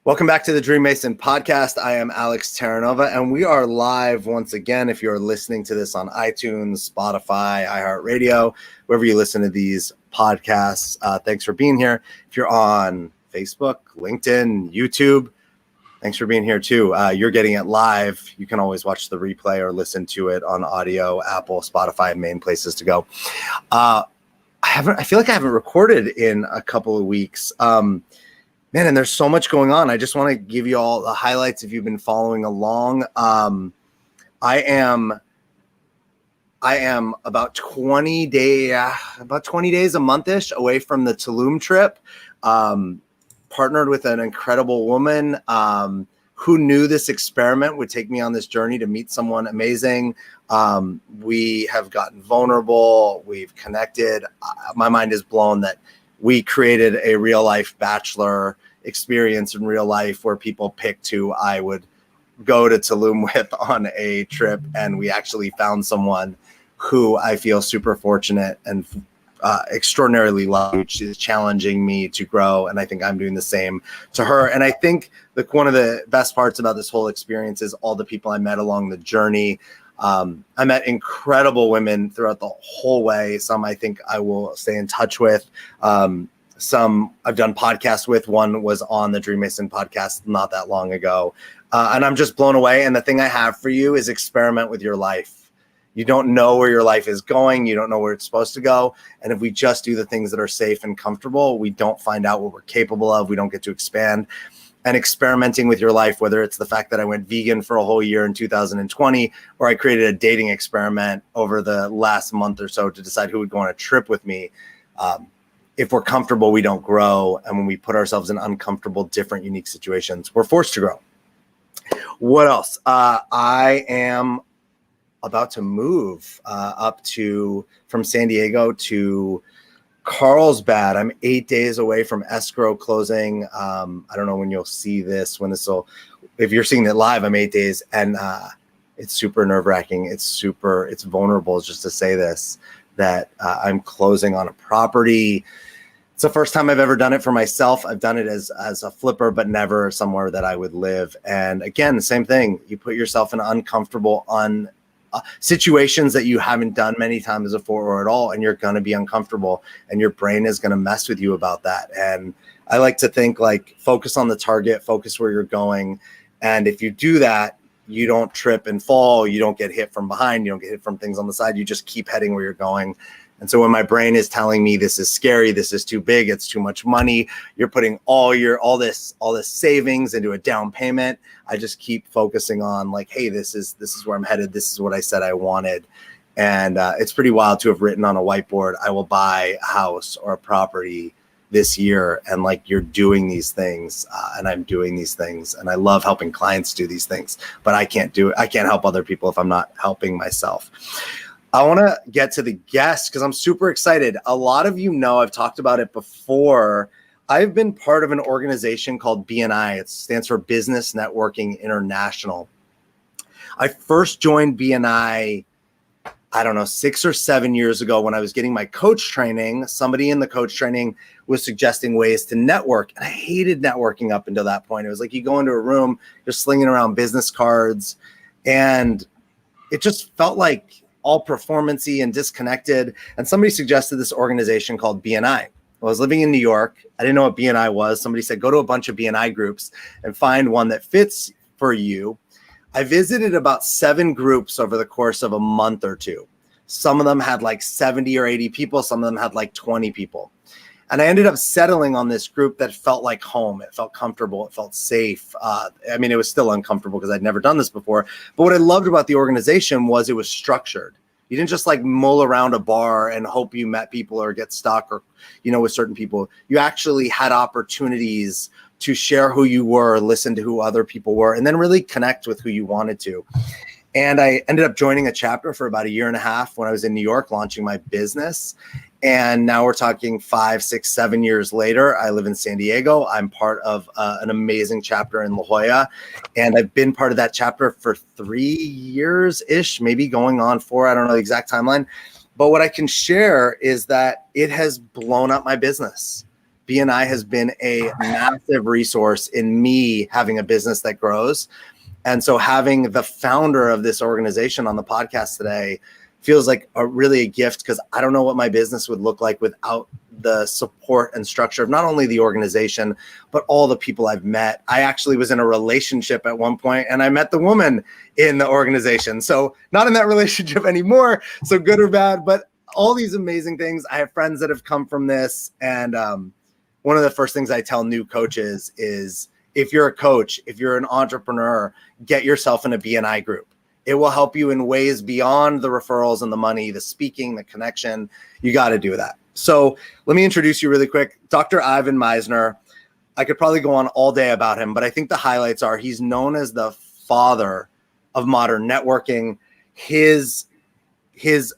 Welcome back to the DreamMason podcast. I am Alex Terranova, and we are live once again. If you're listening to this on iTunes, Spotify, iHeartRadio, wherever you listen to these podcasts, thanks for being here. If you're on Facebook, LinkedIn, YouTube, thanks for being here too. You're getting it live. You can always watch the replay or listen to it on audio, Apple, Spotify, main places to go. I feel like I haven't recorded in a couple of weeks. Man, and there's so much going on. I just want to give you all the highlights if you've been following along. I am about 20 days, a month-ish away from the Tulum trip. Partnered with an incredible woman who knew this experiment would take me on this journey to meet someone amazing. We have gotten vulnerable. We've connected. My mind is blown that we created a real life bachelor experience in real life where people picked who I would go to Tulum with on a trip. And we actually found someone who I feel super fortunate and extraordinarily loved, which is challenging me to grow. And I think I'm doing the same to her. And I think that one of the best parts about this whole experience is all the people I met along the journey. I met incredible women throughout the whole way. Some I think I will stay in touch with. Some I've done podcasts with. One was on the DreamMason podcast not that long ago. And I'm just blown away. And the thing I have for you is experiment with your life. You don't know where your life is going. You don't know where it's supposed to go. And if we just do the things that are safe and comfortable, we don't find out what we're capable of. We don't get to expand. And experimenting with your life, whether it's the fact that I went vegan for a whole year in 2020, or I created a dating experiment over the last month or so to decide who would go on a trip with me. If we're comfortable, we don't grow. And when we put ourselves in uncomfortable, different, unique situations, we're forced to grow. What else? I am about to move from San Diego to Carlsbad. I'm 8 days away from escrow closing. I don't know when you'll see this, if you're seeing it live, I'm 8 days, and it's super nerve-wracking. It's vulnerable just to say this, that I'm closing on a property. It's the first time I've ever done it for myself. I've done it as a flipper, but never somewhere that I would live. And again, the same thing. You put yourself in uncomfortable, situations that you haven't done many times before or at all, and you're going to be uncomfortable, and your brain is going to mess with you about that. And I like to think focus on the target, focus where you're going. And if you do that, you don't trip and fall. You don't get hit from behind. You don't get hit from things on the side. You just keep heading where you're going. And so when my brain is telling me this is scary, this is too big, it's too much money, you're putting all this savings into a down payment, I just keep focusing on hey, this is where I'm headed. This is what I said I wanted. And it's pretty wild to have written on a whiteboard, I will buy a house or a property this year. And you're doing these things and I'm doing these things. And I love helping clients do these things, but I can't help other people if I'm not helping myself. I want to get to the guests because I'm super excited. A lot of you know, I've talked about it before. I've been part of an organization called BNI. It stands for Business Networking International. I first joined BNI, 6 or 7 years ago when I was getting my coach training. Somebody in the coach training was suggesting ways to network. And I hated networking up until that point. It was you go into a room, you're slinging around business cards, and it just felt like all performance-y and disconnected. And somebody suggested this organization called BNI. I was living in New York. I didn't know what BNI was. Somebody said, go to a bunch of BNI groups and find one that fits for you. I visited about 7 groups over the course of a month or two. Some of them had 70 or 80 people. Some of them had 20 people. And I ended up settling on this group that felt like home. It felt comfortable. It felt safe. It was still uncomfortable because I'd never done this before. But what I loved about the organization was it was structured. You didn't just mull around a bar and hope you met people or get stuck or, with certain people. You actually had opportunities to share who you were, listen to who other people were, and then really connect with who you wanted to. And I ended up joining a chapter for about 1.5 years when I was in New York launching my business. And now we're talking 5, 6, 7 years later. I live in San Diego. I'm part of an amazing chapter in La Jolla. And I've been part of that chapter for 3 years-ish, maybe going on 4. I don't know the exact timeline. But what I can share is that it has blown up my business BNI has been a massive resource in me having a business that grows. And so having the founder of this organization on the podcast today feels like really a gift, because I don't know what my business would look like without the support and structure of not only the organization, but all the people I've met. I actually was in a relationship at one point and I met the woman in the organization. So not in that relationship anymore. So good or bad, but all these amazing things. I have friends that have come from this. And one of the first things I tell new coaches is, if you're a coach, if you're an entrepreneur, get yourself in a BNI group. It will help you in ways beyond the referrals and the money, the speaking, the connection. You got to do that. So let me introduce you really quick. Dr. Ivan Meisner. I could probably go on all day about him, but I think the highlights are he's known as the father of modern networking. His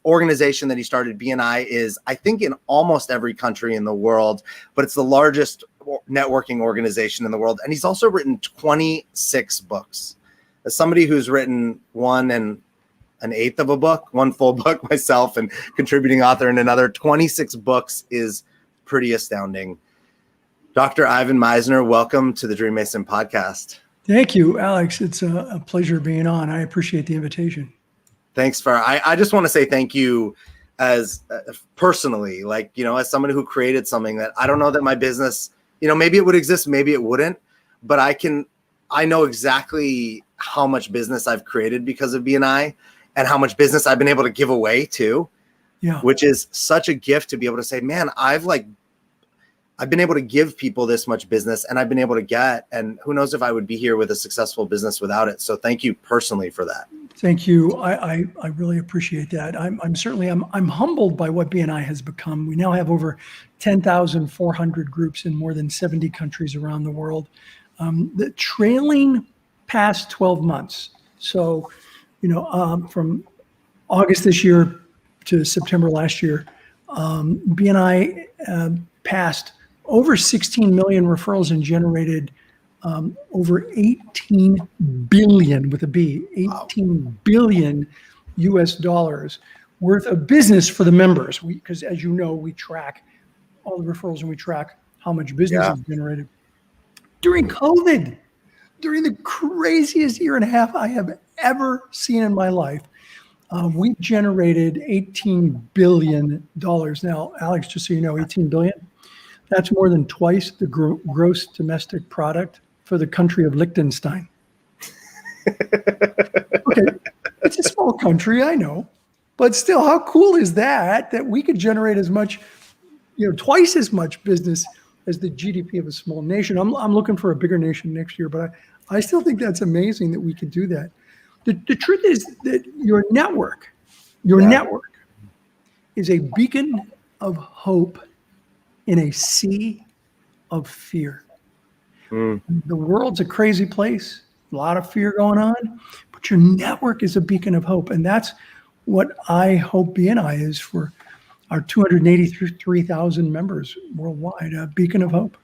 organization that he started, BNI, is, I think, in almost every country in the world, but it's the largest networking organization in the world. And he's also written 26 books. As somebody who's written 1 1/8 of a book, one full book myself, and contributing author in another, 26 books is pretty astounding. Dr. Ivan Meisner, welcome to the DreamMason podcast. Thank you, Alex. It's a pleasure being on. I appreciate the invitation. Thanks I just want to say thank you as personally, like, as somebody who created something that I don't know that my business, maybe it would exist, maybe it wouldn't, but I know exactly how much business I've created because of BNI and how much business I've been able to give away too, which is such a gift to be able to say, man, I've been able to give people this much business and I've been able to get, and who knows if I would be here with a successful business without it. So thank you personally for that. Thank you. I really appreciate that. I'm humbled by what BNI has become. We now have over 10,400 groups in more than 70 countries around the world. The trailing past 12 months. So, from August this year to September last year, BNI passed over 16 million referrals and generated over 18 billion with a B, 18 billion US dollars worth of business for the members. Because as you know, we track all the referrals and we track how much business is generated. During COVID, during the craziest year and a half I have ever seen in my life, we generated $18 billion. Now, Alex, just so you know, 18 billion, that's more than twice the gross domestic product for the country of Liechtenstein. Okay, it's a small country, I know, but still, how cool is that we could generate as much, twice as much business as the GDP of a small nation. I'm looking for a bigger nation next year, but I still think that's amazing that we could do that. The truth is that your network is a beacon of hope in a sea of fear. The world's a crazy place, a lot of fear going on, but your network is a beacon of hope. And that's what I hope BNI is for our 283,000 members worldwide, a beacon of hope.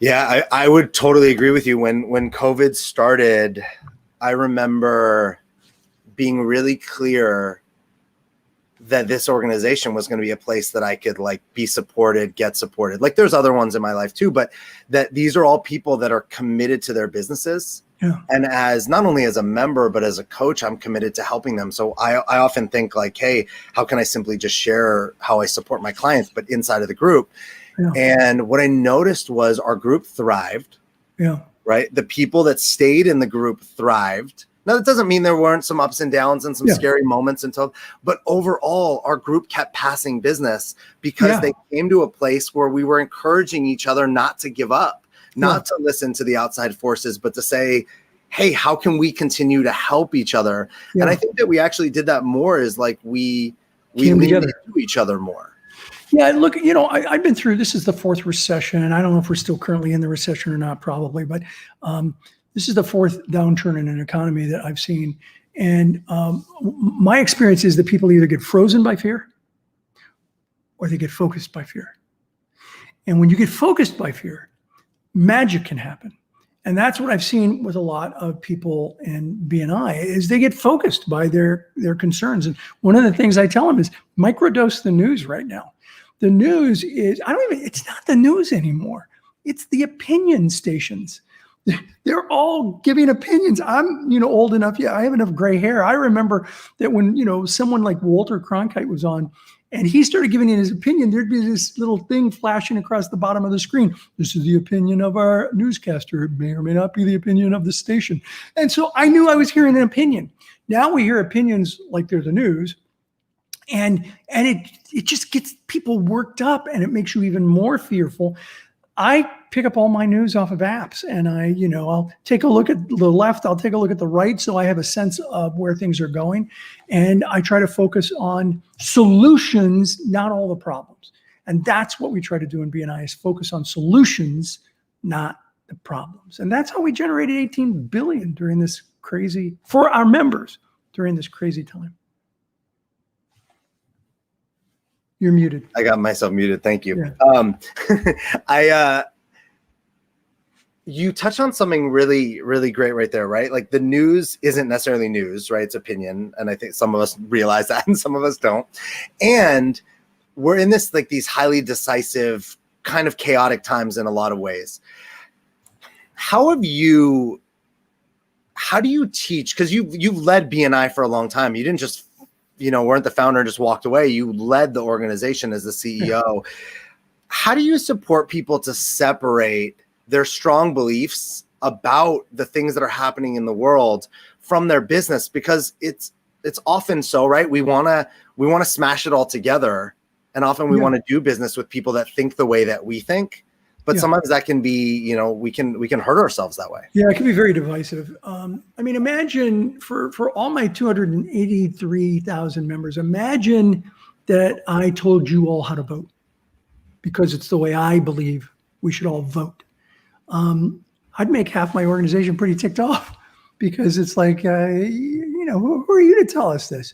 Yeah, I would totally agree with you. When COVID started, I remember being really clear that this organization was going to be a place that I could be supported, get supported. There's other ones in my life too, but that these are all people that are committed to their businesses. Yeah. And as not only as a member, but as a coach, I'm committed to helping them. So I often think hey, how can I simply just share how I support my clients, but inside of the group? Yeah. And what I noticed was our group thrived. Yeah. Right. The people that stayed in the group thrived. Now, that doesn't mean there weren't some ups and downs and some scary moments but overall, our group kept passing business because they came to a place where we were encouraging each other not to give up, not to listen to the outside forces, but to say, hey, how can we continue to help each other? Yeah. And I think that we actually did that more is we leaned into each other more. Yeah, look, I've been through, this is the fourth recession, and I don't know if we're still currently in the recession or not, probably, but this is the fourth downturn in an economy that I've seen. And my experience is that people either get frozen by fear or they get focused by fear. And when you get focused by fear, magic can happen. And that's what I've seen with a lot of people in BNI is they get focused by their concerns. And one of the things I tell them is microdose the news right now. The news is, it's not the news anymore. It's the opinion stations. They're all giving opinions. I'm, old enough. Yeah, I have enough gray hair. I remember that when, someone like Walter Cronkite was on and he started giving his opinion, there'd be this little thing flashing across the bottom of the screen. This is the opinion of our newscaster. It may or may not be the opinion of the station. And so I knew I was hearing an opinion. Now we hear opinions like they're the news. And it just gets people worked up and it makes you even more fearful. I pick up all my news off of apps and I'll take a look at the left, I'll take a look at the right. So I have a sense of where things are going. And I try to focus on solutions, not all the problems. And that's what we try to do in BNI is focus on solutions, not the problems. And that's how we generated 18 billion during this crazy, for our members during this crazy time. You're muted. I got myself muted. Thank you. Yeah. You touch on something really, really great right there, right? Like the news isn't necessarily news, right? It's opinion. And I think some of us realize that and some of us don't. And we're in this, like these highly decisive kind of chaotic times in a lot of ways. How do you teach? Because you've led BNI for a long time. You didn't just weren't the founder and just walked away. You led the organization as the CEO. How do you support people to separate their strong beliefs about the things that are happening in the world from their business? Because it's often so, right? We want to smash it all together. And often we want to do business with people that think the way that we think. But sometimes that can be, we can hurt ourselves that way. Yeah, it can be very divisive. Imagine for all my 283,000 members, imagine that I told you all how to vote because it's the way I believe we should all vote. I'd make half my organization pretty ticked off because it's like, who are you to tell us this?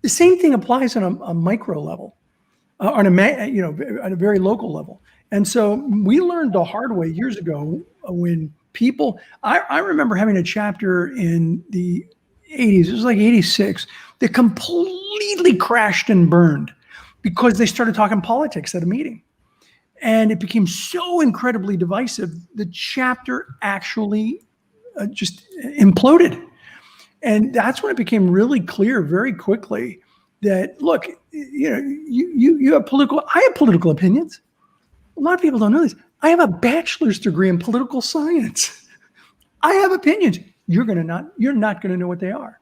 The same thing applies on a micro level, on a very local level. And so we learned the hard way years ago when people, I remember having a chapter in the 80s, it was like 86, that completely crashed and burned because they started talking politics at a meeting. And it became so incredibly divisive, the chapter actually just imploded. And that's when it became really clear very quickly that, look, you have I have political opinions. A lot of people don't know this. I have a bachelor's degree in political science. I have opinions. You're not going to know what they are.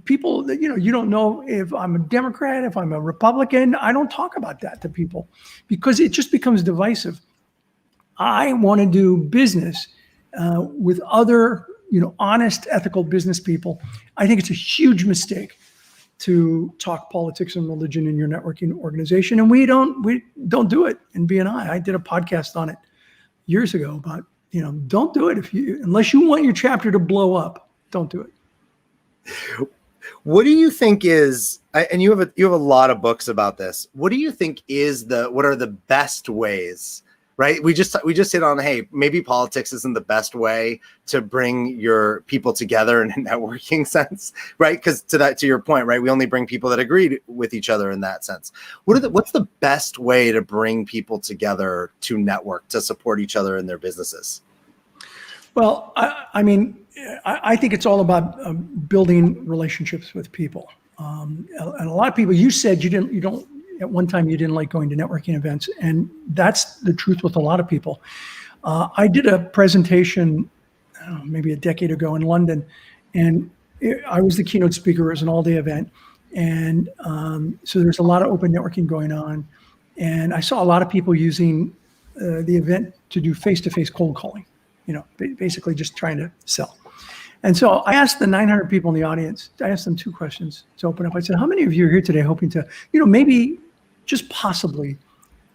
People, you don't know if I'm a Democrat, if I'm a Republican. I don't talk about that to people because it just becomes divisive. I want to do business with other, honest, ethical business people. I think it's a huge mistake to talk politics and religion in your networking organization. And we don't do it in BNI. I did a podcast on it years ago, but don't do it unless you want your chapter to blow up, don't do it. What do you think is, and you have a lot of books about this. What do you think what are the best ways, right? We just hit on, hey, maybe politics isn't the best way to bring your people together in a networking sense, right? Because to your point, right, we only bring people that agree with each other in that sense. What's the best way to bring people together to network, to support each other in their businesses? Well, I think it's all about building relationships with people. And a lot of people, you said at one time you didn't like going to networking events, and that's the truth with a lot of people. I did a presentation maybe a decade ago in London, and I was the keynote speaker. It was an all-day event, and so there's a lot of open networking going on, and I saw a lot of people using the event to do face-to-face cold calling, basically just trying to sell. And so I asked the 900 people in the audience, I asked them two questions to open up. I said, how many of you are here today hoping to, maybe just possibly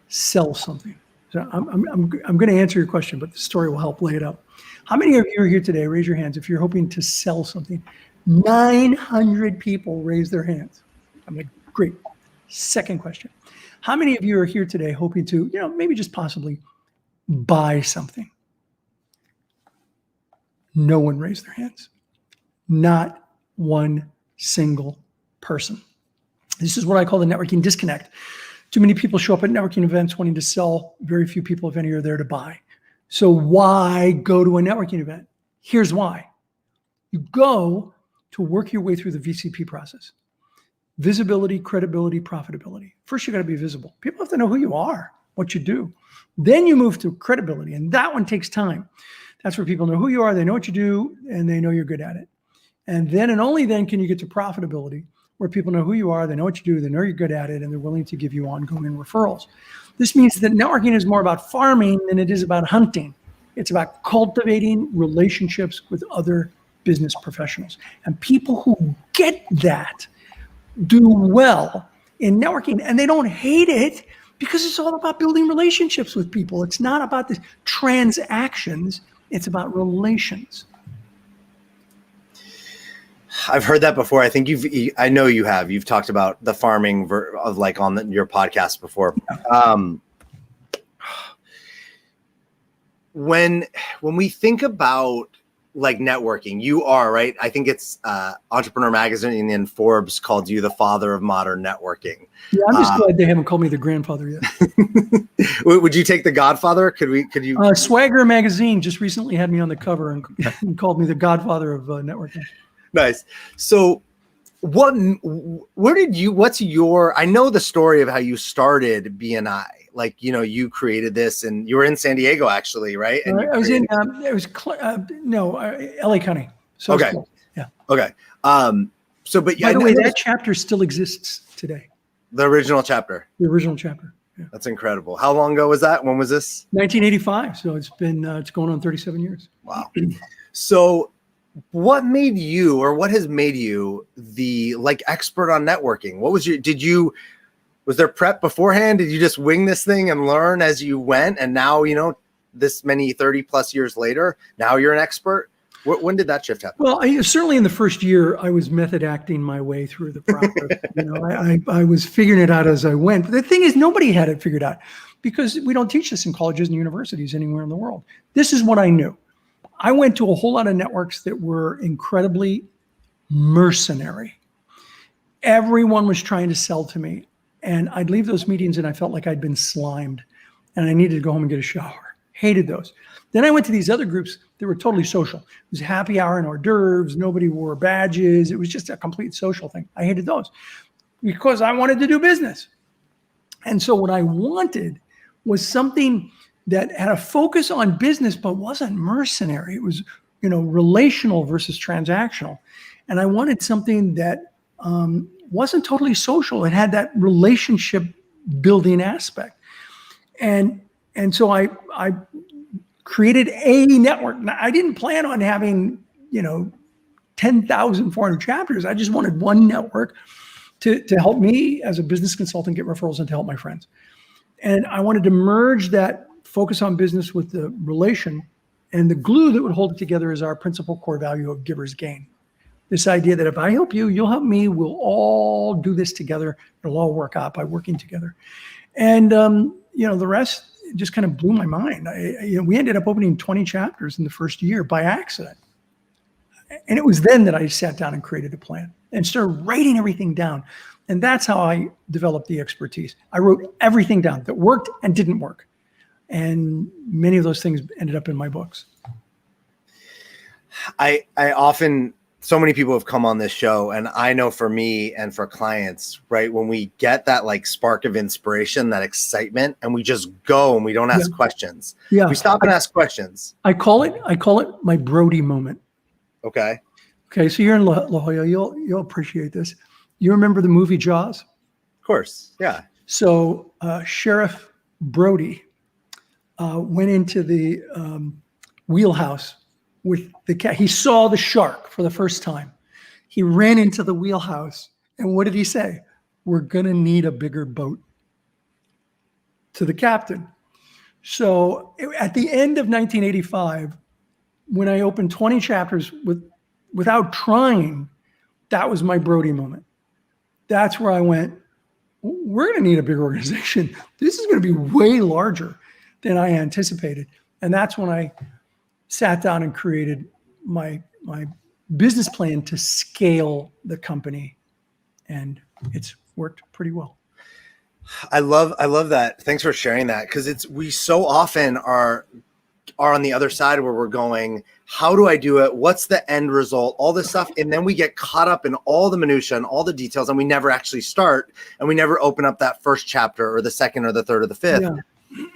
sell something? So I'm going to answer your question, but the story will help lay it out. How many of you are here today? Raise your hands if you're hoping to sell something. 900 people raised their hands. I'm like, great. Second question. How many of you are here today hoping to, maybe just possibly buy something? No one raised their hands. Not one single person. This is what I call the networking disconnect. Too many people show up at networking events wanting to sell. Very few people, if any, are there to buy. So why go to a networking event? Here's why. You go to work your way through the VCP process. Visibility, credibility, profitability. First, you got to be visible. People have to know who you are, what you do. Then you move to credibility, and that one takes time. That's where people know who you are, they know what you do, and they know you're good at it. And then and only then can you get to profitability, where people know who you are, they know what you do, they know you're good at it, and they're willing to give you ongoing referrals. This means that networking is more about farming than it is about hunting. It's about cultivating relationships with other business professionals. And people who get that do well in networking, and they don't hate it because it's all about building relationships with people. It's not about the transactions, it's about relations. I've heard that before. I think I know you have. You've talked about the farming of like on your podcast before. When we think about like networking, you are right. I think it's Entrepreneur Magazine and Forbes called you the father of modern networking. Yeah, I'm just glad they haven't called me the grandfather yet. Would you take the Godfather? Could you? Swagger Magazine just recently had me on the cover and called me the Godfather of networking. Nice. So what's your, I know the story of how you started BNI. Like, you created this and you were in San Diego actually, right? And I was in, LA County. So okay. Cool. Yeah. Okay. So, but by the way, that chapter still exists today. The original chapter. The original chapter. Yeah. That's incredible. How long ago was that? When was this? 1985. So it's been, it's going on 37 years. Wow. So what made you, or what has made you the like expert on networking? What was was there prep beforehand? Did you just wing this thing and learn as you went? And now, this many 30 plus years later, now you're an expert. When did that shift happen? Well, certainly in the first year, I was method acting my way through the process. I was figuring it out as I went. But the thing is, nobody had it figured out because we don't teach this in colleges and universities anywhere in the world. This is what I knew. I went to a whole lot of networks that were incredibly mercenary. Everyone was trying to sell to me. And I'd leave those meetings and I felt like I'd been slimed and I needed to go home and get a shower. Hated those. Then I went to these other groups that were totally social. It was happy hour and hors d'oeuvres. Nobody wore badges. It was just a complete social thing. I hated those because I wanted to do business. And so what I wanted was something that had a focus on business, but wasn't mercenary. It was, relational versus transactional. And I wanted something that wasn't totally social. It had that relationship building aspect. And so I created a network. Now, I didn't plan on having, 10,400 chapters. I just wanted one network to help me as a business consultant get referrals and to help my friends. And I wanted to merge that focus on business with the relation, and the glue that would hold it together is our principal core value of giver's gain. This idea that if I help you, you'll help me, we'll all do this together. It'll all work out by working together. And, the rest just kind of blew my mind. We ended up opening 20 chapters in the first year by accident. And it was then that I sat down and created a plan and started writing everything down. And that's how I developed the expertise. I wrote everything down that worked and didn't work. And many of those things ended up in my books. I often, so many people have come on this show, and I know for me and for clients, right, when we get that like spark of inspiration, that excitement, and we just go and we don't ask questions. Yeah. We stop and ask questions. I call it my Brody moment. Okay. Okay. So you're in La Jolla. You'll appreciate this. You remember the movie Jaws? Of course. Yeah. So Sheriff Brody went into the wheelhouse with the cat. He saw the shark for the first time. He ran into the wheelhouse. And what did he say? We're going to need a bigger boat. To the captain. So at the end of 1985, when I opened 20 chapters without trying, that was my Brody moment. That's where I went, we're going to need a big organization. This is going to be way larger than I anticipated. And that's when I sat down and created my business plan to scale the company. And it's worked pretty well. I love that. Thanks for sharing that, because we so often are on the other side where we're going, how do I do it? What's the end result? All this stuff. And then we get caught up in all the minutia and all the details, and we never actually start, and we never open up that first chapter or the second or the third or the fifth. Yeah.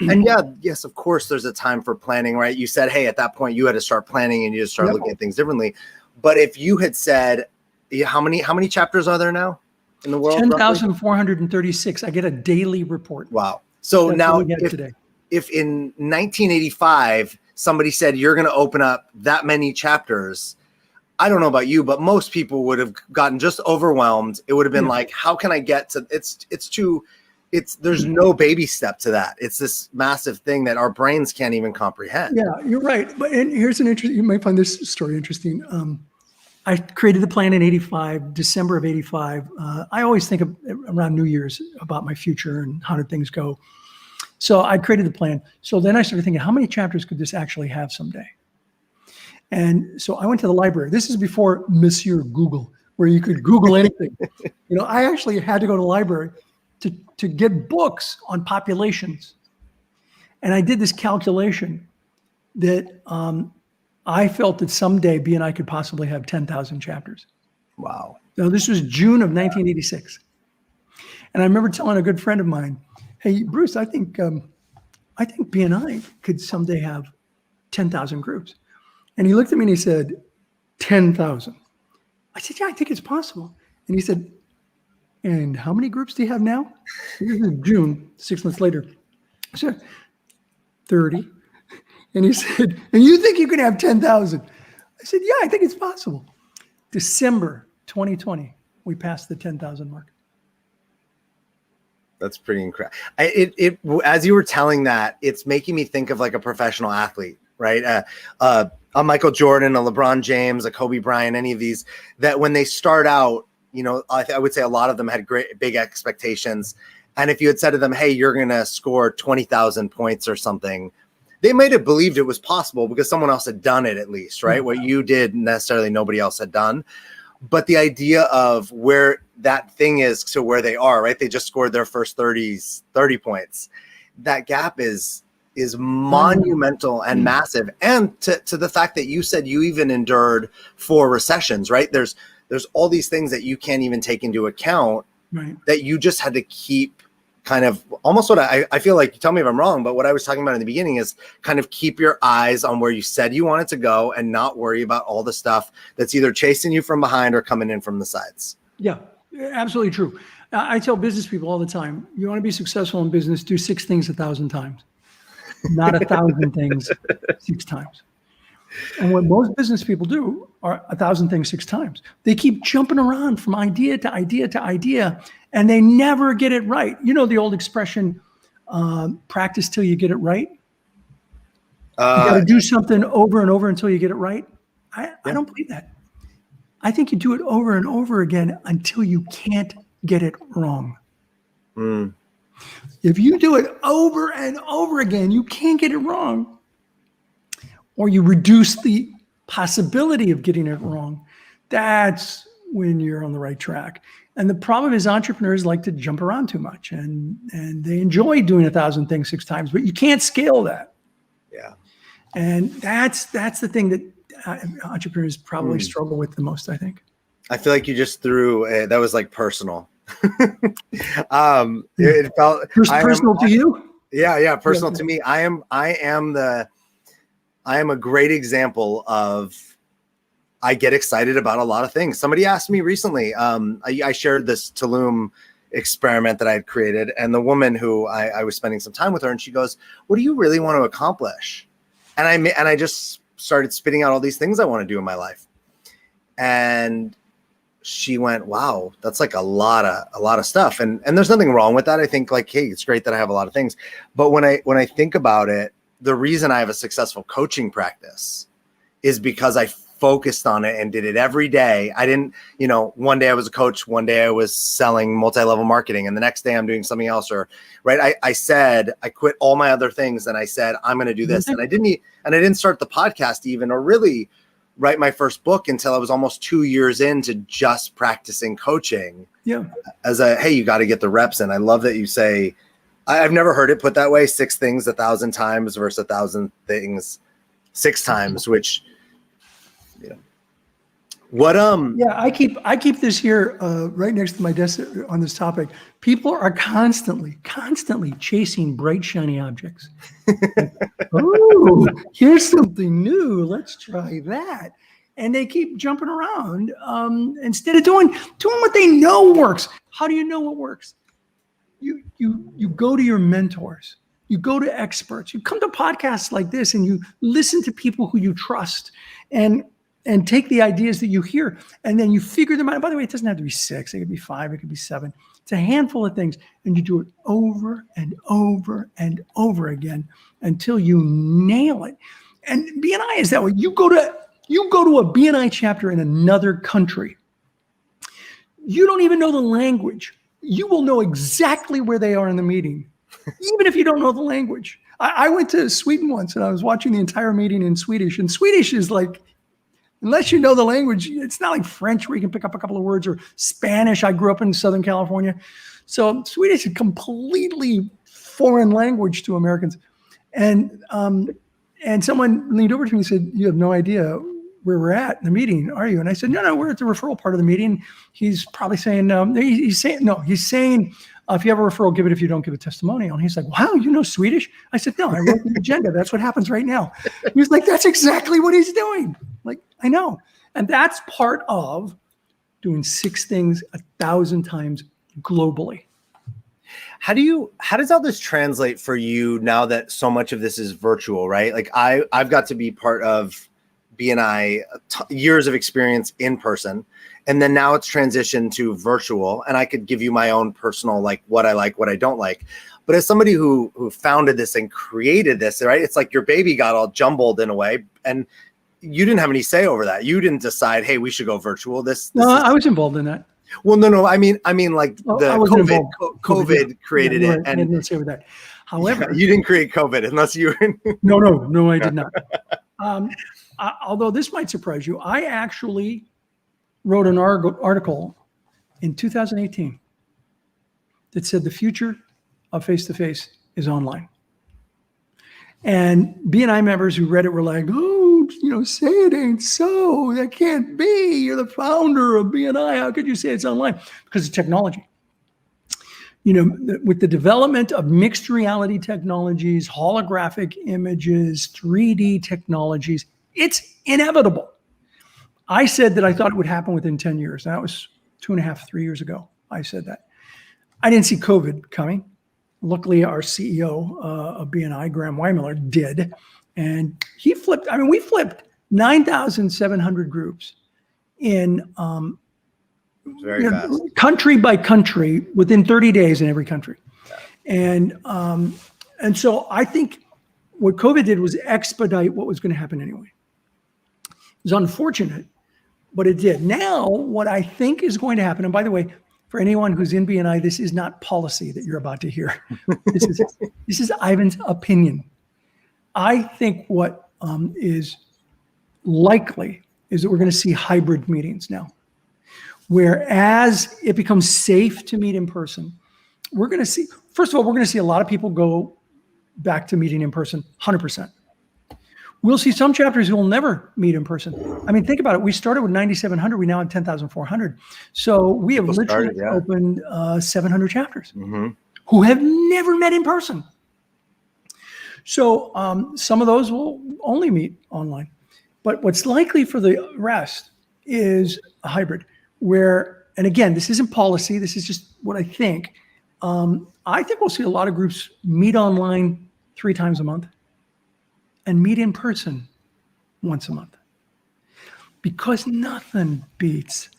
And yes, of course, there's a time for planning, right? You said, hey, at that point you had to start planning and you just start looking at things differently. But if you had said, how many chapters are there now in the world? 10,436. I get a daily report. Wow. So That's now if in 1985 somebody said you're going to open up that many chapters, I don't know about you, but most people would have gotten just overwhelmed. It would have been like, how can I get to there's no baby step to that. It's this massive thing that our brains can't even comprehend. Yeah, you're right. But and here's an interesting, you might find this story interesting. I created the plan in 85, December of 85. I always think of around New Year's about my future and how did things go. So I created the plan. So then I started thinking, how many chapters could this actually have someday? And so I went to the library. This is before Monsieur Google, where you could Google anything. I actually had to go to the library to get books on populations. And I did this calculation that I felt that someday BNI could possibly have 10,000 chapters. Wow. Now, this was June of 1986. And I remember telling a good friend of mine, hey, Bruce, I think BNI could someday have 10,000 groups. And he looked at me and he said, 10,000. I said, yeah, I think it's possible. And he said, and how many groups do you have now? This is June, 6 months later. I said, 30. And he said, and you think you can have 10,000? I said, yeah, I think it's possible. December 2020, we passed the 10,000 mark. That's pretty incredible. As you were telling that, it's making me think of like a professional athlete, right? A Michael Jordan, a LeBron James, a Kobe Bryant, any of these, that when they start out, I would say a lot of them had big expectations. And if you had said to them, hey, you're going to score 20,000 points or something, they might have believed it was possible because someone else had done it at least, right? What you did, necessarily nobody else had done. But the idea of where that thing is to where they are, right? They just scored their first 30 points. That gap is monumental and massive. And to the fact that you said you even endured 4 recessions, right? There's all these things that you can't even take into account, right, that you just had to keep kind of almost what I feel like, tell me if I'm wrong, but what I was talking about in the beginning is kind of keep your eyes on where you said you wanted to go and not worry about all the stuff that's either chasing you from behind or coming in from the sides. Yeah, absolutely true. I tell business people all the time, you want to be successful in business, do 6 things 1,000 times, not 1,000 things 6 times. And what most business people do are 1,000 things 6 times. They keep jumping around from idea to idea to idea, and they never get it right. You know the old expression, practice till you get it right? You got to do something over and over until you get it right. I don't believe that. I think you do it over and over again until you can't get it wrong. If you do it over and over again, you can't get it wrong, or you reduce the possibility of getting it wrong, that's when you're on the right track. And the problem is entrepreneurs like to jump around too much, and they enjoy doing 1,000 things 6 times, but you can't scale that. Yeah. And that's the thing that entrepreneurs probably struggle with the most, I think. I feel like you just threw that was like personal. It felt personal to you. Yeah. Personal to me. I am a great example of, I get excited about a lot of things. Somebody asked me recently, I shared this Tulum experiment that I had created, and the woman who I was spending some time with her, and she goes, what do you really want to accomplish? And I just started spitting out all these things I want to do in my life. And she went, wow, that's like a lot of stuff. And there's nothing wrong with that. I think like, hey, it's great that I have a lot of things. But when I think about it, the reason I have a successful coaching practice is because I focused on it and did it every day. I didn't, one day I was a coach, one day I was selling multi-level marketing, and the next day I'm doing something else, or right. I said, I quit all my other things and I said, I'm going to do this. And I didn't start the podcast even, or really write my first book until I was almost 2 years into just practicing coaching. Yeah. As hey, you got to get the reps in. I love that you say, I've never heard it put that way, 6 things 1,000 times versus 1,000 things 6 times, which, you know, what, Yeah, I keep this here right next to my desk on this topic. People are constantly chasing bright, shiny objects. Like, oh, here's something new. Let's try that. And they keep jumping around instead of doing what they know works. How do you know what works? You go to your mentors, you go to experts, you come to podcasts like this, and you listen to people who you trust, and take the ideas that you hear, and then you figure them out. By the way, it doesn't have to be 6; it could be 5, it could be 7. It's a handful of things, and you do it over and over and over again until you nail it. And BNI is that way. You go to a BNI chapter in another country. You don't even know the language. You will know exactly where they are in the meeting, even if you don't know the language. I went to Sweden once, and I was watching the entire meeting in Swedish. And Swedish is like, unless you know the language, it's not like French where you can pick up a couple of words, or Spanish. I grew up in Southern California. So Swedish is a completely foreign language to Americans. And someone leaned over to me and said, "You have no idea where we're at in the meeting, are you?" And I said, no, we're at the referral part of the meeting. He's probably saying, he's saying, if you have a referral, give it. If you don't, give a testimonial. And he's like, wow, you know Swedish? I said, no, I wrote the agenda. That's what happens right now. He was like, that's exactly what he's doing. Like, I know. And that's part of doing 6 things 1,000 times globally. How does all this translate for you now that so much of this is virtual, right? Like I've got to be part of BNI, years of experience in person, and then now it's transitioned to virtual, and I could give you my own personal, like what I don't like. But as somebody who founded this and created this, right? It's like your baby got all jumbled in a way, and you didn't have any say over that. You didn't decide, hey, we should go virtual. I was involved in that. Well, no. I mean, like the COVID created it, and I didn't say with that. However, you didn't create COVID unless you. No, I did not. Although this might surprise you, I actually wrote an article in 2018 that said the future of face-to-face is online. And BNI members who read it were like, oh, say it ain't so. That can't be. You're the founder of BNI. How could you say it's online? Because of technology. With the development of mixed reality technologies, holographic images, 3D technologies, it's inevitable. I said that I thought it would happen within 10 years. That was 2.5, 3 years ago. I said that. I didn't see COVID coming. Luckily, our CEO of BNI, Graham Weimiller, did. And he flipped. I mean, we flipped 9,700 groups in country by country within 30 days in every country. Yeah. And so I think what COVID did was expedite what was going to happen anyway. It was unfortunate, but it did. Now, what I think is going to happen, and by the way, for anyone who's in BNI, this is not policy that you're about to hear. This is Ivan's opinion. I think what is likely is that we're going to see hybrid meetings now, whereas it becomes safe to meet in person. We're going to see, first of all, we're going to see a lot of people go back to meeting in person, 100%. We'll see some chapters who will never meet in person. I mean, think about it. We started with 9,700. We now have 10,400. So we have literally opened 700 chapters who have never met in person. So some of those will only meet online. But what's likely for the rest is a hybrid where, and again, this isn't policy. This is just what I think. I think we'll see a lot of groups meet online 3 times a month and meet in person once a month, because nothing beats,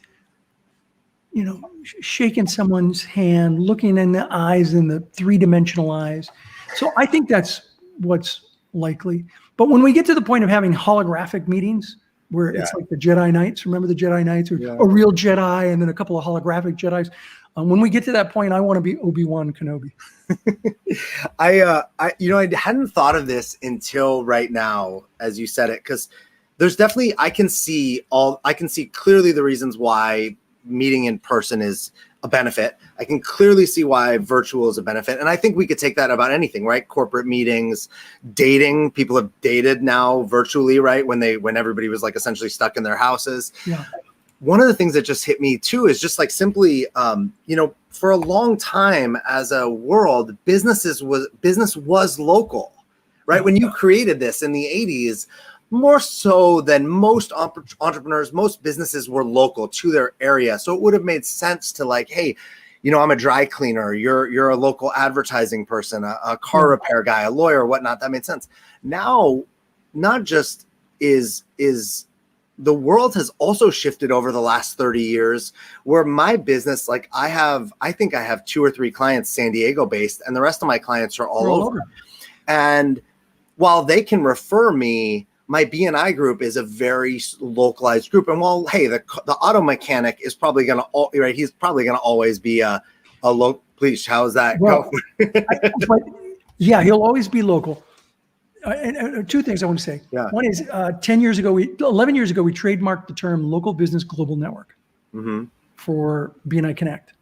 shaking someone's hand, looking in the eyes, in the 3-dimensional eyes. So I think that's what's likely. But when we get to the point of having holographic meetings, where it's like the Jedi Knights, remember the Jedi Knights, or a real Jedi and then a couple of holographic Jedis. When we get to that point, I want to be Obi-Wan Kenobi. I hadn't thought of this until right now, as you said it, because there's definitely, I can see clearly the reasons why meeting in person is a benefit. I can clearly see why virtual is a benefit. And I think we could take that about anything, right? Corporate meetings, dating. People have dated now virtually, right? When everybody was like essentially stuck in their houses. Yeah. One of the things that just hit me too is just like simply, for a long time as a world, business was local, right? When you created this in the 80s, more so than most entrepreneurs, most businesses were local to their area. So it would have made sense to like, hey, I'm a dry cleaner. You're a local advertising person, a car repair guy, a lawyer, whatnot. That made sense. Now, not just is the world has also shifted over the last 30 years where my business, like I think I have 2 or 3 clients San Diego based, and the rest of my clients are all over. And while they can refer me, my BNI group is a very localized group. And while, hey, the auto mechanic is probably going to, right, he's probably going to always be a local. Please, how's that go? But yeah, he'll always be local. And 2 things I want to say. Yeah. One is 11 years ago, we trademarked the term local business global network for BNI Connect.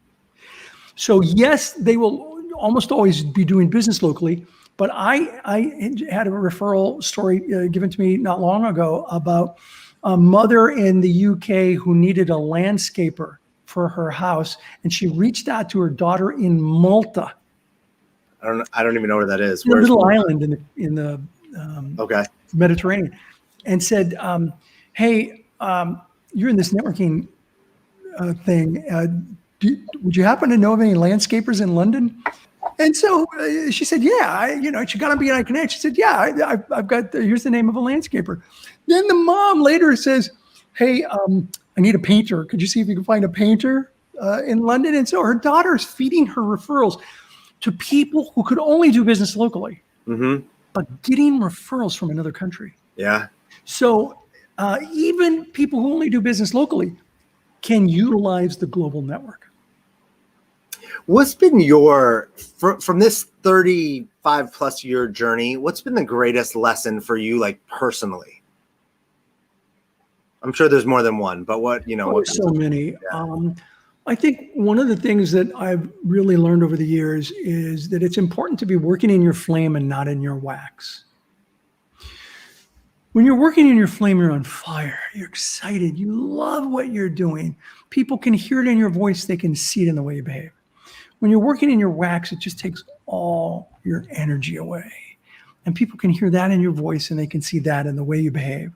So yes, they will almost always be doing business locally. But I had a referral story given to me not long ago about a mother in the UK who needed a landscaper for her house, and she reached out to her daughter in Malta. I don't even know where that is. A little island in the Mediterranean, and said, "Hey, you're in this networking thing. Would you happen to know of any landscapers in London?" And so she said, "Yeah, she got on BNI Connect." She said, "Yeah, I've got. Here's the name of a landscaper." Then the mom later says, "Hey, I need a painter. Could you see if you can find a painter in London?" And so her daughter's feeding her referrals to people who could only do business locally, but getting referrals from another country. Yeah. So even people who only do business locally can utilize the global network. What's been from this 35 plus year journey, what's been the greatest lesson for you, like personally? I'm sure there's more than one, but There's so many. Yeah. I think one of the things that I've really learned over the years is that it's important to be working in your flame and not in your wax. When you're working in your flame, you're on fire. You're excited. You love what you're doing. People can hear it in your voice. They can see it in the way you behave. When you're working in your wax, it just takes all your energy away. And people can hear that in your voice, and they can see that in the way you behave.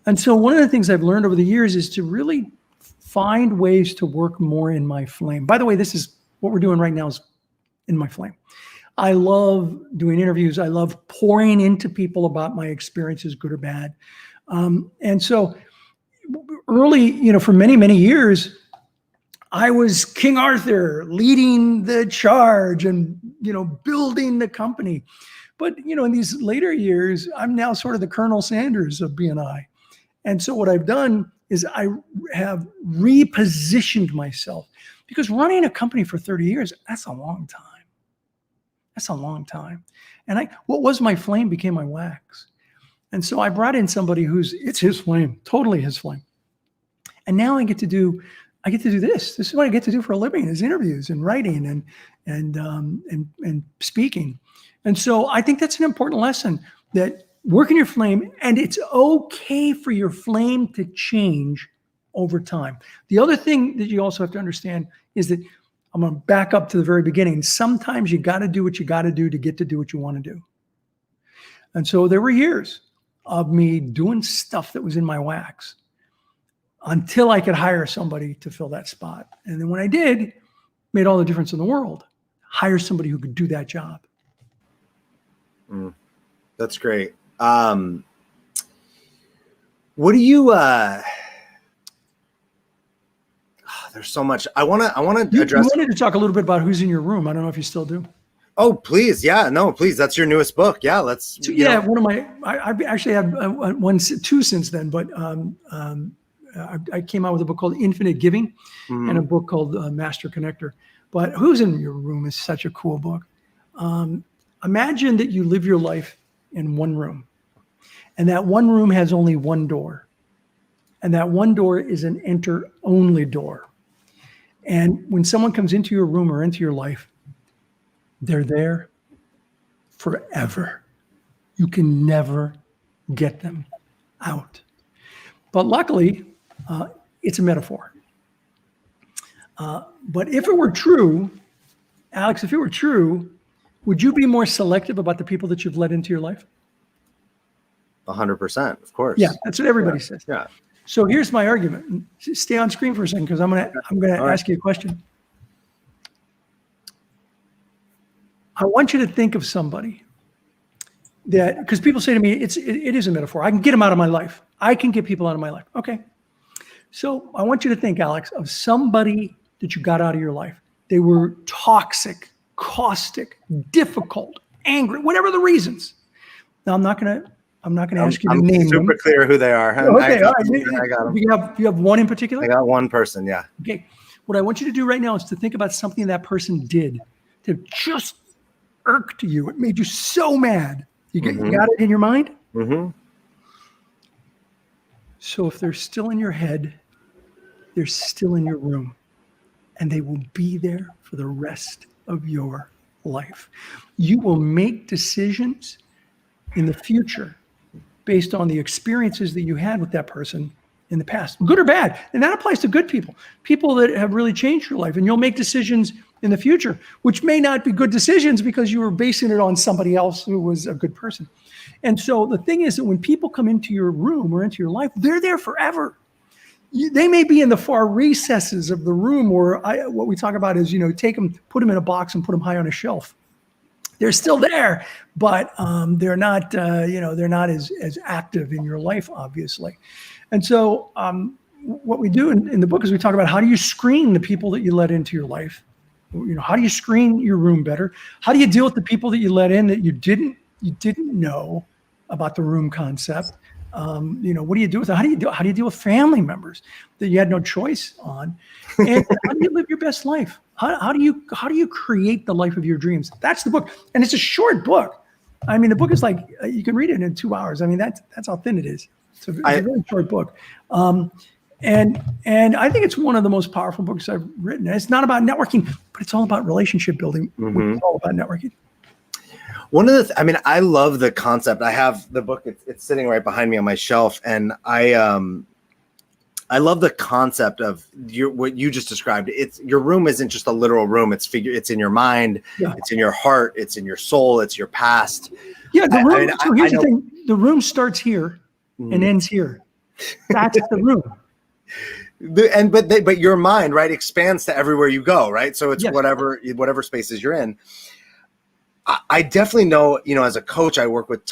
And so one of the things I've learned over the years is to really find ways to work more in my flame. By the way, this is what we're doing right now is in my flame. I love doing interviews. I love pouring into people about my experiences, good or bad. And so early, for many, many years, I was King Arthur leading the charge and, building the company. But, in these later years, I'm now sort of the Colonel Sanders of BNI. And so what I've done is I have repositioned myself, because running a company for 30 years, that's a long time. That's a long time. And what was my flame became my wax. And so I brought in somebody it's his flame, totally his flame. And now I get to do this. This is what I get to do for a living, is interviews and writing and speaking. And so I think that's an important lesson, that work in your flame, and it's okay for your flame to change over time. The other thing that you also have to understand is that, I'm going to back up to the very beginning. Sometimes you got to do what you got to do to get to do what you want to do. And so there were years of me doing stuff that was in my wax until I could hire somebody to fill that spot. And then when I did, made all the difference in the world. Hire somebody who could do that job. That's great. What do you, there's so much. I want to address. You wanted to talk a little bit about who's in your room. I don't know if you still do. Oh, please. Yeah, no, please. That's your newest book. Yeah. Let's. So, yeah. One of my, I've actually had two since then, but I came out with a book called Infinite Giving and a book called Master Connector. But Who's in Your Room is such a cool book. Imagine that you live your life in one room, and that one room has only one door, and that one door is an enter-only door. And when someone comes into your room or into your life, they're there forever. You can never get them out. But luckily, it's a metaphor. But if it were true, Alex, if it were true, would you be more selective about the people that you've let into your life? 100%, of course. Yeah, that's what everybody says. Yeah. So here's my argument. Stay on screen for a second because I'm gonna ask you a question. I want you to think of somebody that, because people say to me, it is a metaphor. I can get them out of my life. I can get people out of my life. Okay. So I want you to think, Alex, of somebody that you got out of your life. They were toxic, caustic, difficult, angry, whatever the reasons. Now I'm not gonna ask you to name them. Super clear who they are. Okay, all right. I got them. You have one in particular? I got one person, yeah. Okay. What I want you to do right now is to think about something that person did that just irked you. It made you so mad. You got it in your mind? Mm-hmm. So if they're still in your head, they're still in your room, and they will be there for the rest of your life. You will make decisions in the future based on the experiences that you had with that person in the past, good or bad. And that applies to good people that have really changed your life. And you'll make decisions in the future, which may not be good decisions because you were basing it on somebody else who was a good person. And so the thing is that when people come into your room or into your life, they're there forever. They may be in the far recesses of the room, or what we talk about is, take them, put them in a box and put them high on a shelf. They're still there, but they're not, they're not as active in your life, obviously. And so what we do in the book is we talk about how do you screen the people that you let into your life? How do you screen your room better? How do you deal with the people that you let in that you didn't know about the room concept? What do you do with that? How do you deal with family members that you had no choice on? And how do you live your best life? How do you create the life of your dreams? That's the book, and it's a short book. I mean, the book is like you can read it in 2 hours. I mean, that's how thin it is. It's a really short book, and I think it's one of the most powerful books I've written. And it's not about networking, but it's all about relationship building. Mm-hmm. It's all about networking. One of the, I love the concept. I have the book; it's sitting right behind me on my shelf, and I love the concept of what you just described. It's your room isn't just a literal room. It's in your mind. Yeah. It's in your heart. It's in your soul. It's your past. Yeah. The room. So here's the thing: the room starts here and ends here. That's the room. But your mind, right, expands to everywhere you go, right? So it's whatever spaces you're in. I definitely know, as a coach, I work with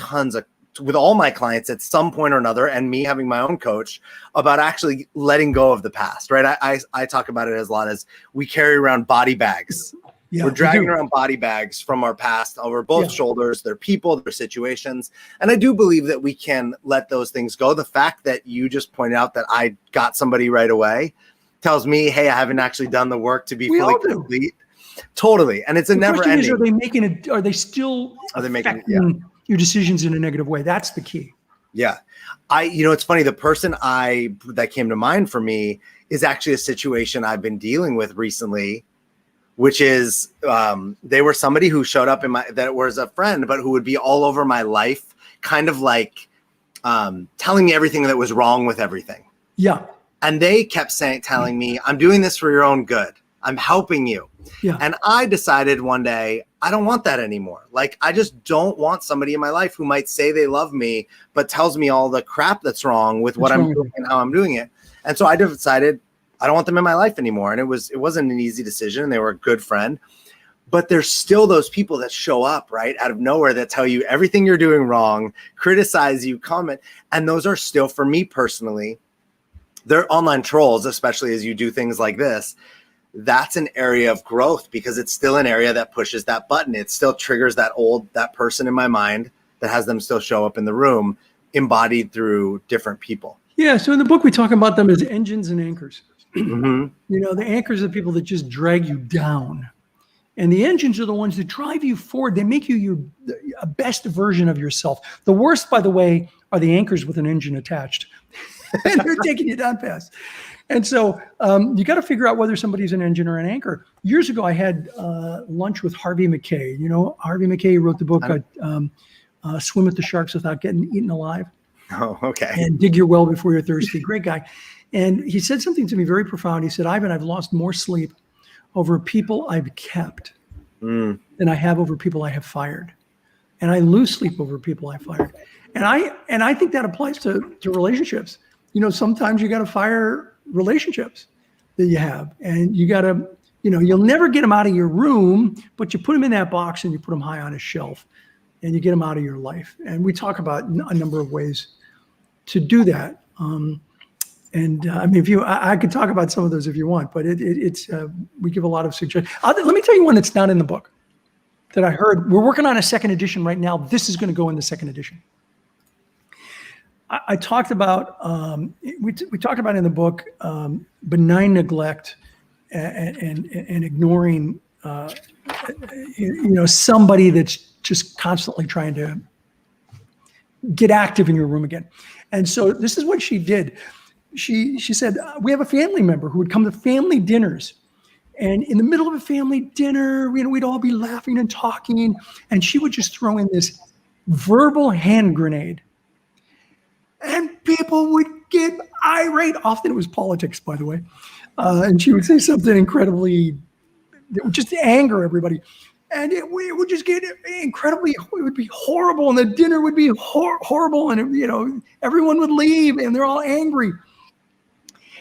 with all my clients at some point or another, and me having my own coach, about actually letting go of the past, right? I talk about it as a lot as we carry around body bags. Yeah, we're dragging around body bags from our past over both shoulders. They're people, they're situations. And I do believe that we can let those things go. The fact that you just pointed out that I got somebody right away tells me, hey, I haven't actually done the work to be fully complete. Totally. And it's a never ending. Are they still affecting your decisions in a negative way? That's the key. Yeah. It's funny. The person that came to mind for me is actually a situation I've been dealing with recently, which is they were somebody who showed up that was a friend, but who would be all over my life, kind of like telling me everything that was wrong with everything. Yeah. And they kept telling me, I'm doing this for your own good. I'm helping you. Yeah. And I decided one day, I don't want that anymore. Like, I just don't want somebody in my life who might say they love me, but tells me all the crap that's wrong with what I'm doing and how I'm doing it. And so I decided I don't want them in my life anymore. And it wasn't an easy decision. They were a good friend, but there's still those people that show up right out of nowhere that tell you everything you're doing wrong, criticize you, comment. And those are still, for me personally, they're online trolls, especially as you do things like this. That's an area of growth because it's still an area that pushes that button. It still triggers that person in my mind that has them still show up in the room, embodied through different people. Yeah. So in the book, we talk about them as engines and anchors. Mm-hmm. The anchors are the people that just drag you down. And the engines are the ones that drive you forward. They make you a best version of yourself. The worst, by the way, are the anchors with an engine attached. And they're taking you down fast. And so you got to figure out whether somebody's an engine or an anchor. Years ago, I had lunch with Harvey Mackay. You know, Harvey Mackay wrote the book, Swim with the Sharks Without Getting Eaten Alive. Oh, okay. And Dig Your Well Before You're Thirsty. Great guy. And he said something to me very profound. He said, Ivan, I've lost more sleep over people I've kept than I have over people I have fired. And I lose sleep over people I fired. And I think that applies to relationships. You know, sometimes you got to fire relationships that you have, and you got to, you know, you'll never get them out of your room, but you put them in that box and you put them high on a shelf and you get them out of your life. And we talk about a number of ways to do that. I mean, I could talk about some of those if you want, but it's we give a lot of suggestions. Let me tell you one that's not in the book that I heard. We're working on a second edition right now. This is going to go in the second edition. I talked about, we talked about in the book, benign neglect and ignoring, you know, somebody that's just constantly trying to get active in your room again. And so this is what she did. She said, we have a family member who would come to family dinners. And in the middle of a family dinner, you know, we'd all be laughing and talking. And she would just throw in this verbal hand grenade. And people would get irate. Often it was politics, by the way. And she would say something incredibly, that would just anger everybody. And it would just get incredibly, it would be horrible. And the dinner would be horrible. And, you know, everyone would leave and they're all angry.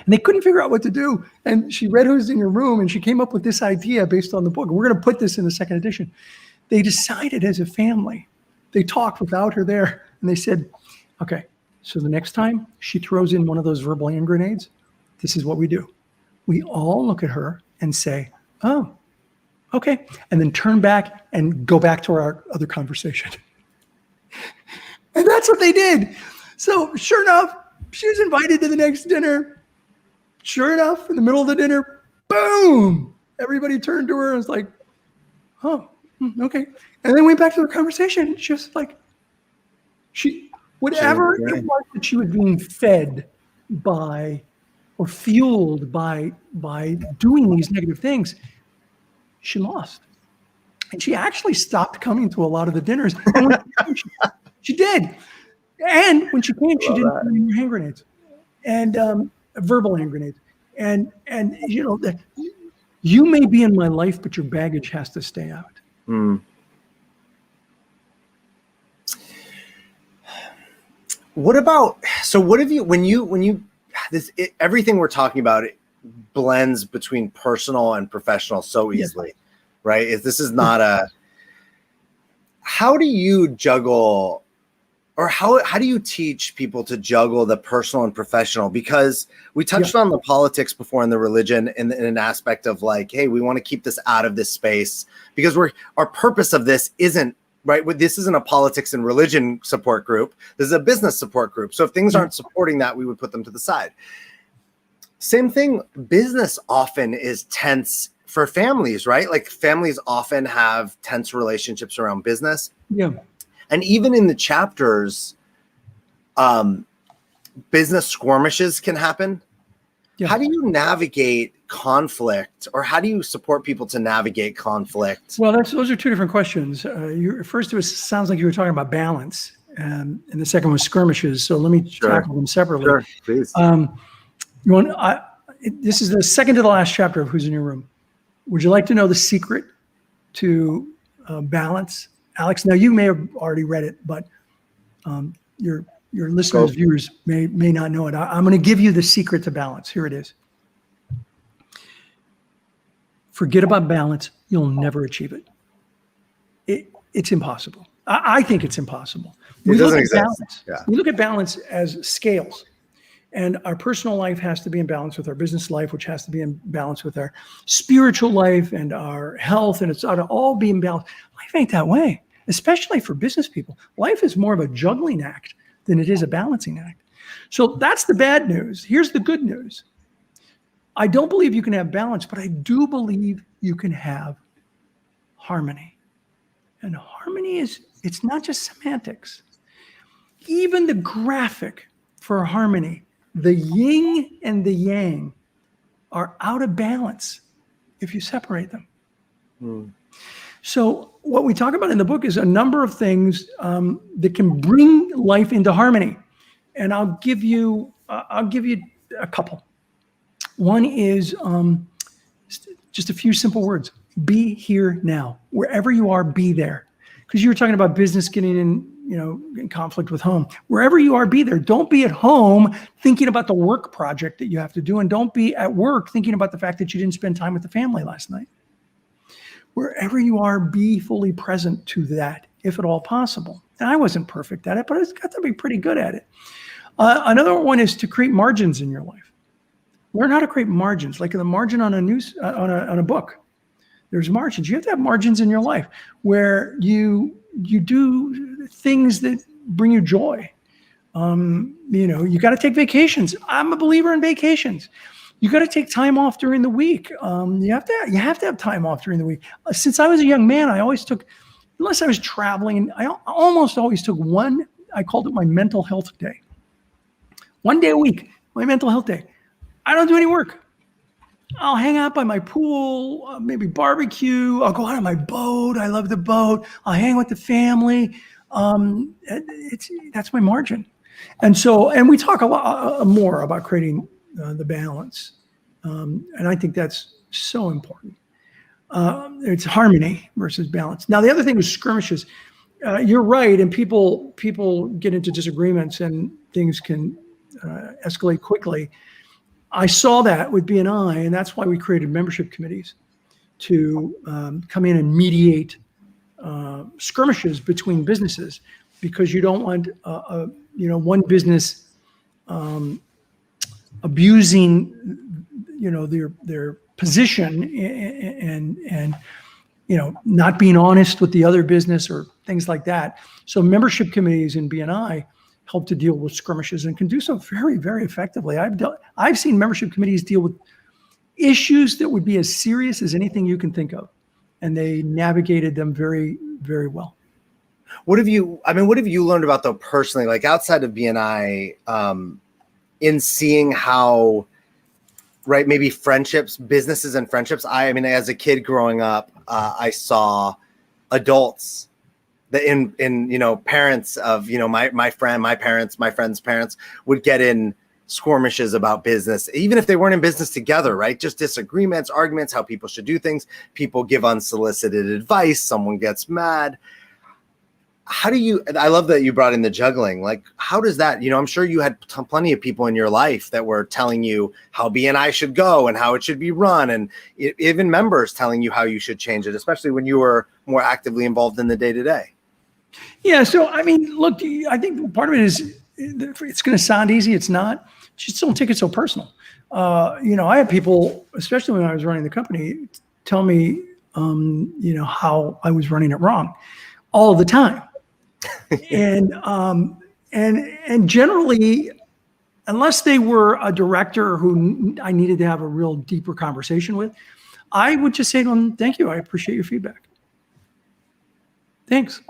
And they couldn't figure out what to do. And she read Who's in Your Room, and she came up with this idea based on the book. We're going to put this in the second edition. They decided as a family, they talked without her there. And they said, okay, so the next time she throws in one of those verbal hand grenades, this is what we do. We all look at her and say, oh, okay. And then turn back and go back to our other conversation. And that's what they did. So sure enough, she was invited to the next dinner. Sure enough, in the middle of the dinner, boom, everybody turned to her and was like, oh, okay. And then went back to their conversation. Just like, whatever it was that she was being fed by or fueled by doing these negative things, she lost. And she actually stopped coming to a lot of the dinners. And when she did. And when she came, she didn't bring any hand grenades and verbal hand grenades. And you know, you may be in my life, but your baggage has to stay out. What about, so what have you, when you everything we're talking about, it blends between personal and professional so easily, right? This is not how do you juggle, or how do you teach people to juggle the personal and professional? Because we touched on the politics before and the religion in an aspect of like, hey, we want to keep this out of this space because our purpose of this isn't, right? This isn't a politics and religion support group. This is a business support group. So if things aren't supporting that, we would put them to the side. Same thing. Business often is tense for families, right? Like families often have tense relationships around business. Yeah. And even in the chapters, business skirmishes can happen. Yeah. How do you navigate conflict, or how do you support people to navigate conflict? Well, those are two different questions. First, sounds like you were talking about balance, and the second was skirmishes. So let me tackle them separately. Sure, please. This is the second to the last chapter of Who's in Your Room. Would you like to know the secret to balance, Alex? Now, you may have already read it, but your listeners, viewers may not know it. I'm going to give you the secret to balance. Here it is. Forget about balance. You'll never achieve it. It's impossible. I think it's impossible. It doesn't exist. We look at balance as scales. And our personal life has to be in balance with our business life, which has to be in balance with our spiritual life and our health. And it's ought to all be in balance. Life ain't that way, especially for business people. Life is more of a juggling act than it is a balancing act. So that's the bad news. Here's the good news. I don't believe you can have balance, but I do believe you can have harmony. And harmony it's not just semantics. even the graphic for harmony, the yin and the yang are out of balance if you separate them. So what we talk about in the book is a number of things that can bring life into harmony. And I'll give you a couple. One is just a few simple words. Be here now. Wherever you are, be there. Because you were talking about business getting in conflict with home. Wherever you are, be there. Don't be at home thinking about the work project that you have to do, and don't be at work thinking about the fact that you didn't spend time with the family last night. Wherever you are, be fully present to that, if at all possible. And I wasn't perfect at it, but I got to be pretty good at it. Another one is to create margins in your life. Learn how to create margins, like the margin on a book. There's margins. You have to have margins in your life where you do things that bring you joy. You got to take vacations. I'm a believer in vacations. You got to take time off during the week. You have to have time off during the week. Since I was a young man, I always took, unless I was traveling, I almost always took one. I called it my mental health day. 1 day a week, my mental health day. I don't do any work. I'll hang out by my pool, maybe barbecue. I'll go out on my boat. I love the boat. I'll hang with the family. That's my margin. And we talk a lot more about creating the balance. And I think that's so important. It's harmony versus balance. Now, the other thing is skirmishes. You're right. And people get into disagreements and things can escalate quickly. I saw that with BNI, and that's why we created membership committees to come in and mediate skirmishes between businesses, because you don't want one business abusing their position and not being honest with the other business or things like that. So membership committees in BNI help to deal with skirmishes and can do so very, very effectively. I've seen membership committees deal with issues that would be as serious as anything you can think of, and they navigated them very, very well. What have you learned about, though, personally, like outside of BNI, in seeing how, right, maybe friendships, businesses and friendships. I mean, as a kid growing up, I saw adults that in parents of, my friend's parents would get in skirmishes about business, even if they weren't in business together, right? Just disagreements, arguments, how people should do things. People give unsolicited advice. Someone gets mad. I love that you brought in the juggling. Like, how does that, I'm sure you had plenty of people in your life that were telling you how BNI should go and how it should be run. And even members telling you how you should change it, especially when you were more actively involved in the day-to-day. Yeah. So, I mean, look, I think part of it is it's going to sound easy. It's not. Just don't take it so personal. I had people, especially when I was running the company, tell me, how I was running it wrong all the time. And generally, unless they were a director who I needed to have a real deeper conversation with, I would just say to them, "Thank you. I appreciate your feedback. Thanks."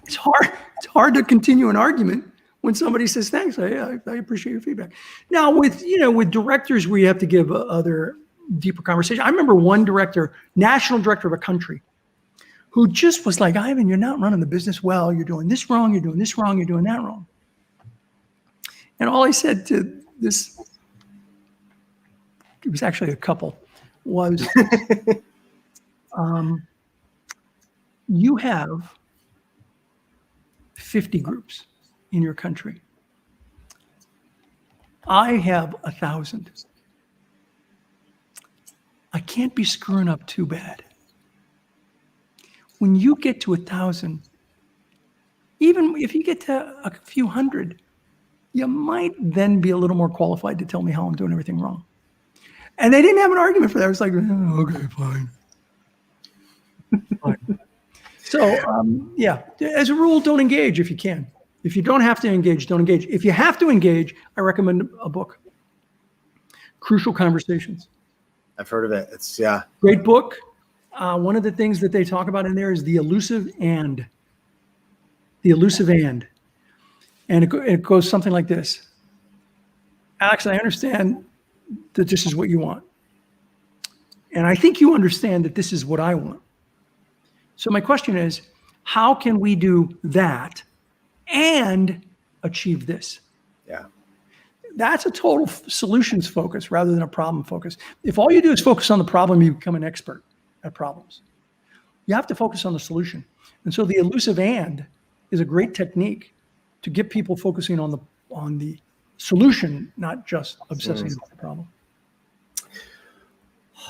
It's hard to continue an argument when somebody says thanks. I appreciate your feedback. Now with directors, we have to give other deeper conversation. I remember one director, national director of a country, who just was like, "Ivan, you're not running the business well. You're doing this wrong. You're doing this wrong. You're doing that wrong." And all I said to this, it was actually a couple, was, you have 50 groups in your country. I have 1,000. I can't be screwing up too bad. When you get to 1,000, even if you get to a few hundred, you might then be a little more qualified to tell me how I'm doing everything wrong. And they didn't have an argument for that. It was like, "Oh, okay, fine." Fine. So, as a rule, don't engage if you can. If you don't have to engage, don't engage. If you have to engage, I recommend a book, Crucial Conversations. I've heard of it. It's great book. One of the things that they talk about in there is the elusive and. The elusive and. And it goes something like this. Alex, I understand that this is what you want. And I think you understand that this is what I want. So my question is, how can we do that and achieve this? Yeah. That's a total solutions focus rather than a problem focus. If all you do is focus on the problem, you become an expert at problems. You have to focus on the solution. And so the elusive and is a great technique to get people focusing on the solution, not just obsessing about the problem.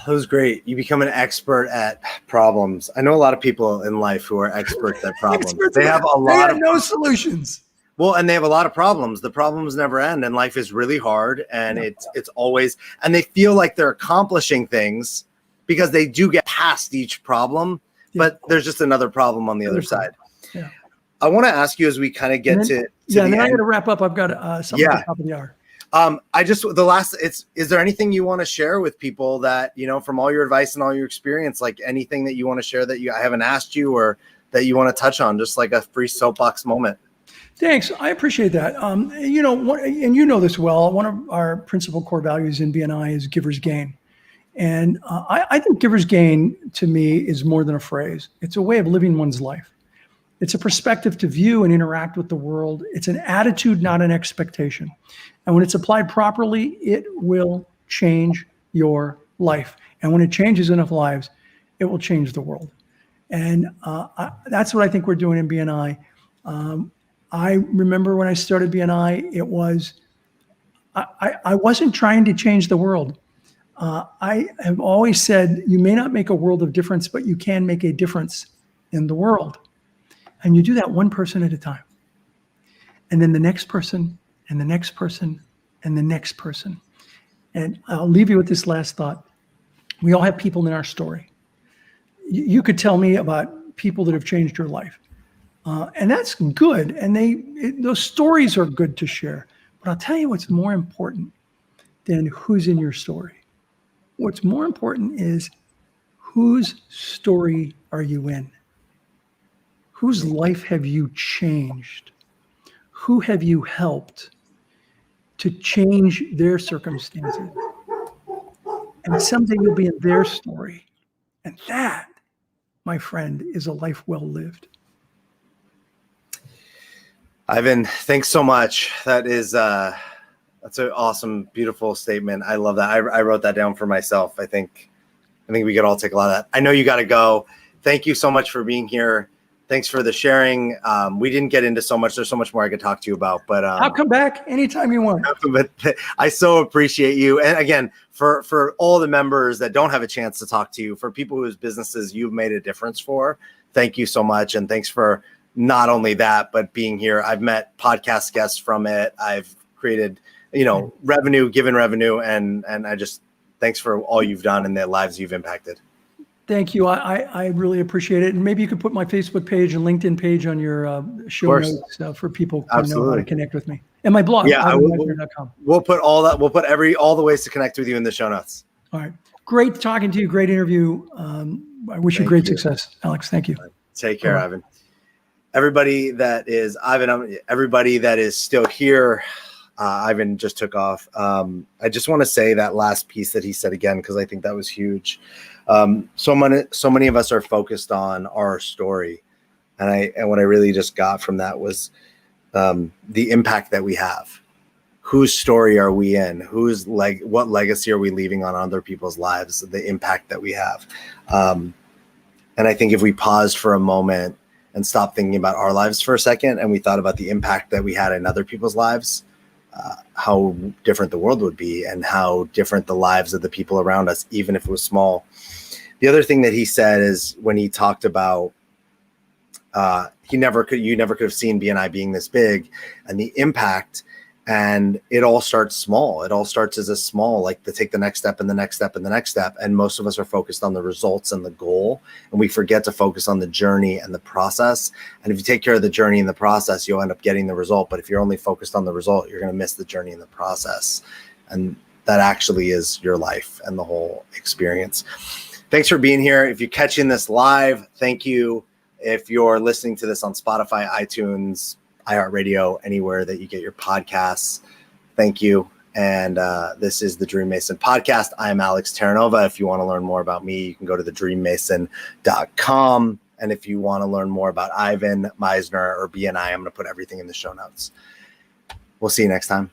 That was great. You become an expert at problems. I know a lot of people in life who are experts at problems. They have a lot of no solutions. Well, and they have a lot of problems. The problems never end, and life is really hard, and it's always, and they feel like they're accomplishing things because they do get past each problem, but there's just another problem on the other side. Yeah. I want to ask you as we kind of get to and then I got to wrap up. I've got something at the top of the hour. Is there anything you want to share with people that, you know, from all your advice and all your experience, like anything that you want to share that I haven't asked you or that you want to touch on, just like a free soapbox moment? Thanks. I appreciate that. You know, and you know this well, one of our principal core values in BNI is giver's gain. And I think giver's gain to me is more than a phrase. It's a way of living one's life. It's a perspective to view and interact with the world. It's an attitude, not an expectation. And when it's applied properly, it will change your life. And when it changes enough lives, it will change the world. And that's what I think we're doing in BNI. I remember when I started BNI, it was, I wasn't trying to change the world. I have always said, you may not make a world of difference, but you can make a difference in the world. And you do that one person at a time. And then the next person, and the next person, and the next person. And I'll leave you with this last thought. We all have people in our story. You could tell me about people that have changed your life. And that's good. And those stories are good to share. But I'll tell you what's more important than who's in your story. What's more important is whose story are you in? Whose life have you changed? Who have you helped to change their circumstances? And someday you'll be in their story. And that, my friend, is a life well lived. Ivan, thanks so much. That's an awesome, beautiful statement. I love that. I wrote that down for myself. I think we could all take a lot of that. I know you got to go. Thank you so much for being here. Thanks for the sharing. We didn't get into so much. There's so much more I could talk to you about, but I'll come back anytime you want. But I so appreciate you. And again, for all the members that don't have a chance to talk to you, for people whose businesses you've made a difference for, thank you so much. And thanks for not only that, but being here. I've met podcast guests from it. I've created, revenue, given revenue. And I just, thanks for all you've done and the lives you've impacted. Thank you. I really appreciate it. And maybe you could put my Facebook page and LinkedIn page on your show notes for people who know how to connect with me. And my blog, ivanmeisner.com. We'll put all that. We'll put all the ways to connect with you in the show notes. All right. Great talking to you. Great interview. I wish you great success, Alex. Thank you. Take care, Ivan. Everybody that is everybody that is still here. Ivan just took off. I just want to say that last piece that he said again, because I think that was huge. So many of us are focused on our story. And what I really just got from that was the impact that we have. Whose story are we in? What legacy are we leaving on other people's lives? The impact that we have. And I think if we paused for a moment and stopped thinking about our lives for a second, and we thought about the impact that we had in other people's lives, how different the world would be and how different the lives of the people around us, even if it was small. The other thing that he said is when he talked about you never could have seen BNI being this big and the impact, and it all starts small. It all starts as a small, like to take the next step and the next step and the next step. And most of us are focused on the results and the goal, and we forget to focus on the journey and the process. And if you take care of the journey and the process, you'll end up getting the result. But if you're only focused on the result, you're going to miss the journey and the process. And that actually is your life and the whole experience. Thanks for being here. If you're catching this live, thank you. If you're listening to this on Spotify, iTunes, iHeartRadio, anywhere that you get your podcasts. Thank you. And this is the DreamMason podcast. I'm Alex Terranova. If you want to learn more about me, you can go to thedreammason.com. And if you want to learn more about Ivan Meisner or BNI, I'm going to put everything in the show notes. We'll see you next time.